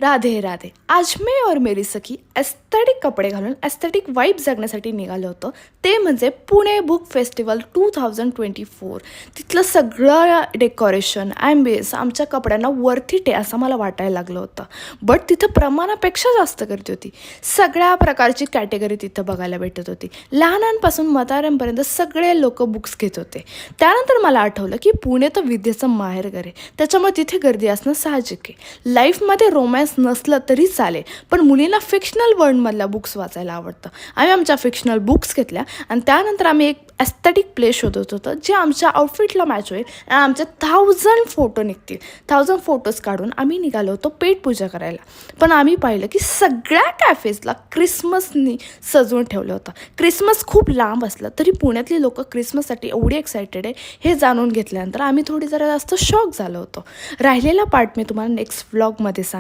राधे राधे. आज मैं और मेरी सखी एस्थेटिक कपडे घालून एस्थेटिक वाईब जगण्यासाठी निघालो होतो. ते म्हणजे पुणे बुक फेस्टिवल 2024. तिथलं सगळं डेकोरेशन ॲम्बियन्स आमच्या कपड्यांना वर्थ इट आहे असं मला वाटायला लागलं होतं. बट तिथं प्रमाणापेक्षा जास्त गर्दी होती. सगळ्या प्रकारची कॅटेगरी तिथं बघायला भेटत होती. लहानांपासून म्हाताऱ्यांपर्यंत सगळे लोक बुक्स घेत होते. त्यानंतर मला आठवलं की पुणे तर विद्येचं माहेरघर आहे, त्याच्यामुळे तिथे गर्दी असणं साहजिक आहे. लाईफमध्ये रोमॅन्स नसलं तरी चालेल, पण मुलींना फिक्शनल वर्ल्डमधल्या बुक्स वाचायला आवडतं. आम्ही आमच्या फिक्शनल बुक्स घेतल्या आणि त्यानंतर आम्ही एक एस्थेटिक प्लेस शोधत होतो जे आमच्या आउटफिटला मॅच होईल आणि आमचे 1000 फोटो निघतील. 1000 फोटोज काढून आम्ही निघालो होतो पेटपूजा करायला. पण आम्ही पाहिलं की सगळ्या कॅफेजला क्रिसमसनी सजवून ठेवलं होतं. क्रिसमस खूप लांब असलं तरी पुण्यातली लोक क्रिसमससाठी एवढी एक्सायटेड आहे हे जाणून घेतल्यानंतर आम्ही थोडी जरा जास्त शॉक झालो होतो. राहिलेला पार्ट मी तुम्हाला नेक्स्ट व्लॉगमध्ये सांग.